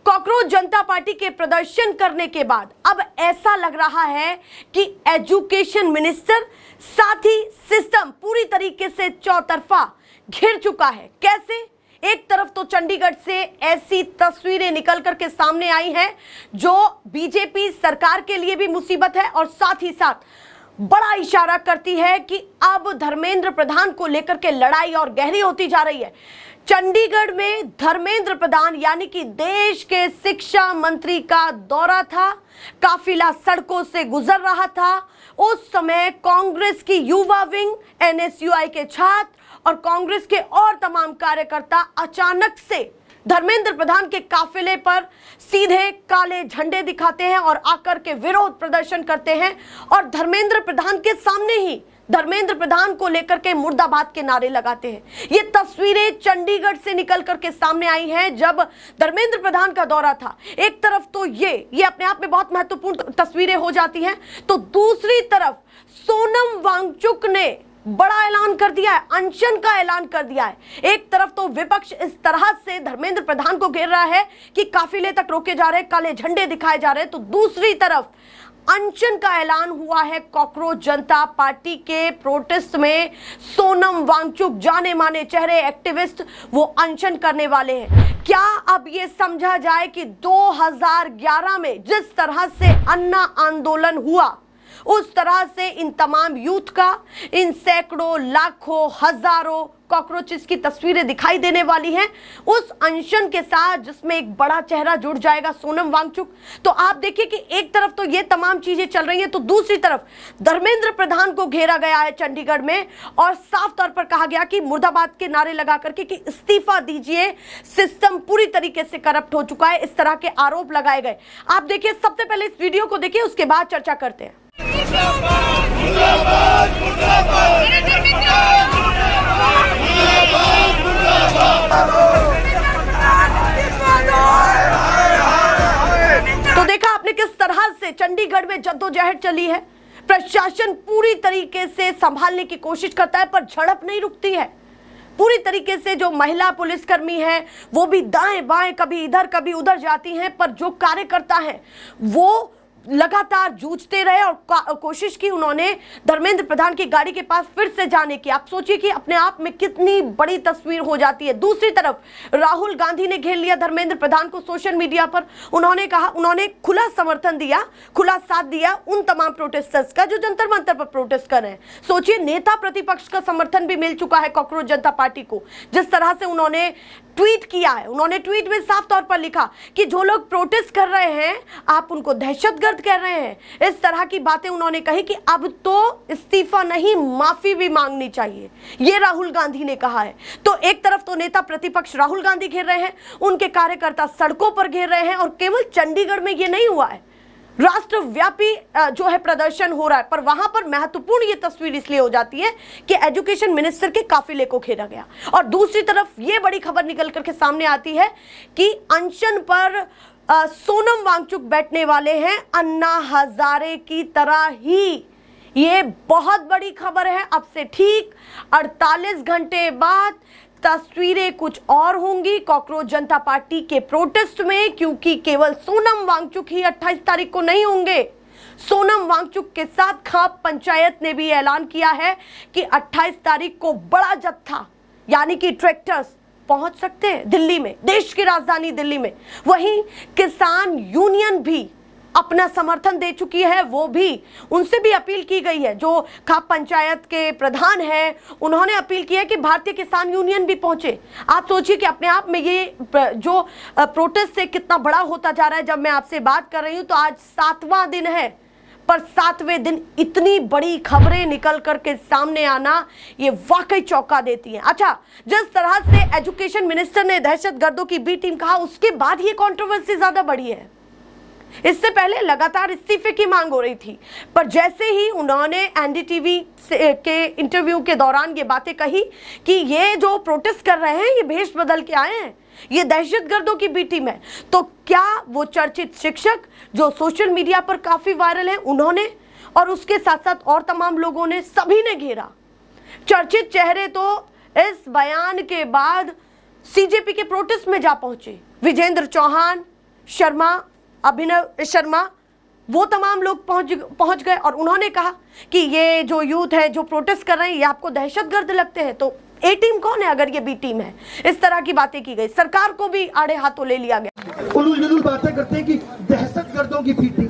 Cockroach जनता party के प्रदर्शन करने के बाद अब ऐसा लग रहा है कि एजुकेशन मिनिस्टर साथ ही सिस्टम पूरी तरीके से चौतरफा घिर चुका है। कैसे? एक तरफ तो चंडीगढ़ से ऐसी तस्वीरें निकल करके सामने आई हैं जो बीजेपी सरकार के लिए भी मुसीबत है और साथ ही साथ बड़ा इशारा करती है कि अब धर्मेंद्र प्रधान को लेकर के लड़ाई और गहरी होती जा रही है। चंडीगढ़ में धर्मेंद्र प्रधान यानी कि देश के शिक्षा मंत्री का दौरा था, काफिला सड़कों से गुजर रहा था। उस समय कांग्रेस की युवा विंग, एनएसयूआई के छात्र और कांग्रेस के और तमाम कार्यकर्ता अचानक से धर्मेंद्र प्रधान के काफिले पर सीधे काले झंडे दिखाते हैं और आकर के विरोध प्रदर्शन करते हैं और धर्मेंद्र प्रधान के सामने ही धर्मेंद्र प्रधान को लेकर के मुर्दाबाद के नारे लगाते हैं। ये तस्वीरें चंडीगढ़ से निकल करके सामने आई हैं जब धर्मेंद्र प्रधान का दौरा था। एक तरफ तो ये अपने आप में बहुत महत्वपूर्ण तस्वीरें हो जाती हैं, तो दूसरी तरफ सोनम वांगचुक ने बड़ा ऐलान कर दिया है, अनशन का ऐलान कर दिया है। एक तरफ तो विपक्ष इस तरह से धर्मेंद्र प्रधान को घेर रहा है कि काफिले तक रोके जा रहे हैं, काले झंडे दिखाए जा रहे हैं, तो दूसरी तरफ अनशन का ऐलान हुआ है कॉकरोच जनता पार्टी के प्रोटेस्ट में। सोनम वांगचुक जाने माने चेहरे एक्टिविस्ट वो अनशन करने वाले हैं। क्या अब ये समझा जाए कि 2011 में जिस तरह से अन्ना आंदोलन हुआ उस तरह से इन तमाम यूथ का, इन सैकड़ों लाखों हजारों कॉकरोचेस की तस्वीरें दिखाई देने वाली हैं उस अनशन के साथ, जिसमें एक बड़ा चेहरा जुड़ जाएगा, सोनम वांगचुक। तो आप देखिए कि एक तरफ तो ये तमाम चीजें चल रही हैं, तो दूसरी तरफ धर्मेंद्र प्रधान को घेरा गया है चंडीगढ़ में और साफ तौर पर कहा गया कि मुर्दाबाद के नारे लगा करके कि इस्तीफा दीजिए, सिस्टम पूरी तरीके से करप्ट हो चुका है, इस तरह के आरोप लगाए गए। आप देखिए, सबसे पहले इस वीडियो को देखिए, उसके बाद चर्चा करते हैं। तो देखा आपने किस तरह से चंडीगढ़ में जद्दोजहद चली है। प्रशासन पूरी तरीके से संभालने की कोशिश करता है पर झड़प नहीं रुकती है। पूरी तरीके से जो महिला पुलिसकर्मी है वो भी दाएं बाएं कभी इधर कभी उधर जाती हैं, पर जो कार्यकर्ता है वो लगातार जूझते रहे और कोशिश की उन्होंने धर्मेंद्र प्रधान की गाड़ी के पास फिर से जाने की। आप सोचिए कि अपने आप में कितनी बड़ी तस्वीर हो जाती है। दूसरी तरफ राहुल गांधी ने घेर लिया धर्मेंद्र प्रधान को सोशल मीडिया पर। उन्होंने कहा, उन्होंने खुला समर्थन दिया, खुला साथ दिया उन तमाम प्रोटेस्टर्स का जो जंतर मंतर पर प्रोटेस्ट कर रहे हैं। सोचिए, नेता प्रतिपक्ष का समर्थन भी मिल चुका है कॉकरोच जनता पार्टी को। जिस तरह से उन्होंने ट्वीट किया है, उन्होंने ट्वीट में साफ तौर पर लिखा कि जो लोग प्रोटेस्ट कर रहे हैं आप उनको दहशतगर्द कह रहे हैं। इस तरह की बातें उन्होंने कही कि अब तो इस्तीफा नहीं, माफी भी मांगनी चाहिए, ये राहुल गांधी ने कहा है। तो एक तरफ तो नेता प्रतिपक्ष राहुल गांधी घेर रहे हैं, उनके कार्यकर्ता सड़कों पर घेर रहे हैं और केवल चंडीगढ़ में ये नहीं हुआ है, राष्ट्रव्यापी जो है प्रदर्शन हो रहा है। पर वहां पर महत्वपूर्ण ये तस्वीर इसलिए हो जाती है कि एजुकेशन मिनिस्टर के काफिले को घेरा गया और दूसरी तरफ ये बड़ी खबर निकल करके सामने आती है कि अनशन पर सोनम वांगचुक बैठने वाले हैं अन्ना हजारे की तरह ही। ये बहुत बड़ी खबर है। अब से ठीक 48 घंटे बाद तस्वीरें कुछ और होंगी कॉकरोच जनता पार्टी के प्रोटेस्ट में, क्योंकि केवल सोनम वांगचुक ही 28 तारीख को नहीं होंगे। सोनम वांगचुक के साथ खाप पंचायत ने भी ऐलान किया है कि 28 तारीख को बड़ा जत्था यानी कि ट्रैक्टर्स पहुंच सकते हैं दिल्ली में, देश की राजधानी दिल्ली में। वहीं किसान यूनियन भी अपना समर्थन दे चुकी है, वो भी, उनसे भी अपील की गई है। जो खाप पंचायत के प्रधान हैं उन्होंने अपील की है कि भारतीय किसान यूनियन भी पहुंचे। आप सोचिए कि अपने आप में ये जो प्रोटेस्ट से कितना बड़ा होता जा रहा है। जब मैं आपसे बात कर रही हूं तो आज 7वां दिन है, पर 7वें दिन इतनी बड़ी खबरें निकल करके सामने आना ये वाकई चौंका देती हैं। अच्छा, जिस तरह से एजुकेशन मिनिस्टर ने दहशतगर्दों की बी टीम कहा, उसके बाद ये कंट्रोवर्सी ज्यादा बढ़ी है। इससे पहले लगातार इस्तीफे की मांग हो रही थी, पर जैसे ही उन्होंने एनडीटीवी के इंटरव्यू के दौरान ये बातें कही कि ये जो प्रोटेस्ट कर रहे हैं ये भेष बदल के आए हैं, ये दहशतगर्दों की बी टीम है, तो क्या वो चर्चित शिक्षक जो सोशल मीडिया पर काफी वायरल है उन्होंने और उसके साथ साथ और तमाम लोगों ने, सभी ने घेरा। चर्चित चेहरे तो इस बयान के बाद सीजेपी के प्रोटेस्ट में जा पहुंचे। विजेंद्र चौहान, शर्मा, अभिनव शर्मा, वो तमाम लोग पहुंच गए और उन्होंने कहा कि ये जो यूथ है जो प्रोटेस्ट कर रहे हैं ये आपको दहशतगर्द लगते हैं, तो ए टीम कौन है अगर ये बी टीम है? इस तरह की बातें की गई, सरकार को भी आड़े हाथों ले लिया गया। उलूल बातें करते हैं कि दहशतगर्दों की मीटिंग,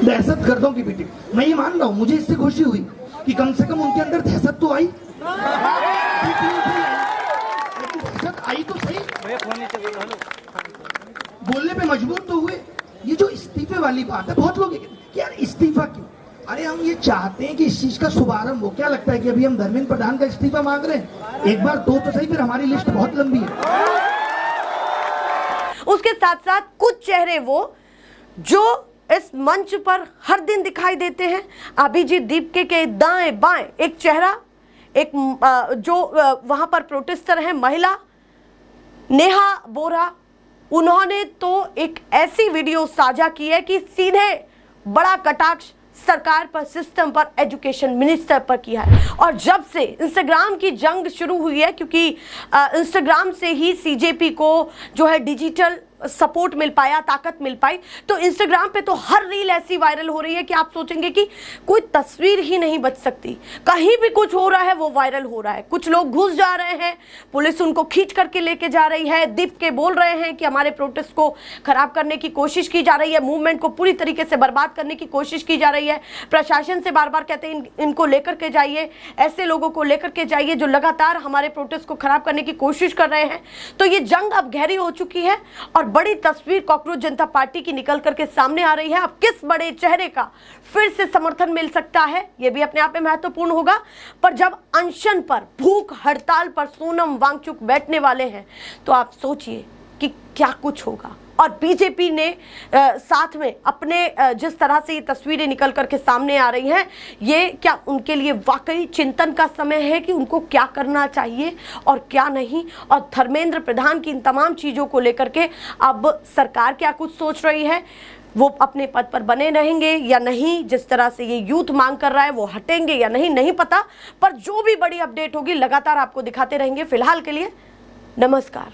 दहशतगर्दों की मीटिंग। मैं ये मान रहा हूं, मुझे इससे खुशी हुई कि कम से कम उनके अंदर दहशत तो आई, दहशत आई तो सही, बोलने पे मजबूर तो हुए। ये जो इस्तीफे वाली बात है, बहुत लोग कि यार इस्तीफा क्यों? अरे हम ये चाहते हैं कि इस चीज का शुभारंभ हो। क्या लगता है कि अभी हम धर्मेंद्र प्रधान का इस्तीफा मांग रहे हैं? एक बार दो तो सही, फिर हमारी लिस्ट बहुत लंबी है। उसके साथ साथ कुछ चेहरे वो जो इस मंच पर हर दिन दिखाई देते हैं, अभिजीत दीपके के दाएं बाएं एक चेहरा, एक जो वहां पर प्रोटेस्टर है महिला नेहा बोरा, उन्होंने तो एक ऐसी वीडियो साझा की है कि सीधे बड़ा कटाक्ष सरकार पर, सिस्टम पर, एजुकेशन मिनिस्टर पर किया है। और जब से इंस्टाग्राम की जंग शुरू हुई है, क्योंकि इंस्टाग्राम से ही सीजेपी को जो है डिजिटल सपोर्ट मिल पाया, ताकत मिल पाई, तो इंस्टाग्राम पे तो हर रील ऐसी वायरल हो रही है कि आप सोचेंगे कि कोई तस्वीर ही नहीं बच सकती, कहीं भी कुछ हो रहा है वो वायरल हो रहा है। कुछ लोग घुस जा रहे हैं, पुलिस उनको खींच करके लेके जा रही है, दीप के बोल रहे हैं कि हमारे प्रोटेस्ट को खराब करने की कोशिश की जा रही है, मूवमेंट को पूरी तरीके से बर्बाद करने की कोशिश की जा रही है। प्रशासन से बार बार कहते हैं इनको लेकर के जाइए, ऐसे लोगों को लेकर के जाइए जो लगातार हमारे प्रोटेस्ट को खराब करने की कोशिश कर रहे हैं। तो ये जंग अब गहरी हो चुकी है और बड़ी तस्वीर कॉकरोच जनता पार्टी की निकल करके सामने आ रही है। अब किस बड़े चेहरे का फिर से समर्थन मिल सकता है, यह भी अपने आप में महत्वपूर्ण होगा। पर जब अनशन पर, भूख हड़ताल पर सोनम वांगचुक बैठने वाले हैं, तो आप सोचिए कि क्या कुछ होगा। और बीजेपी ने साथ में अपने जिस तरह से ये तस्वीरें निकल करके सामने आ रही हैं, ये क्या उनके लिए वाकई चिंतन का समय है कि उनको क्या करना चाहिए और क्या नहीं। और धर्मेंद्र प्रधान की इन तमाम चीज़ों को लेकर के अब सरकार क्या कुछ सोच रही है, वो अपने पद पर बने रहेंगे या नहीं, जिस तरह से ये यूथ मांग कर रहा है वो हटेंगे या नहीं, नहीं पता। पर जो भी बड़ी अपडेट होगी लगातार आपको दिखाते रहेंगे। फिलहाल के लिए नमस्कार।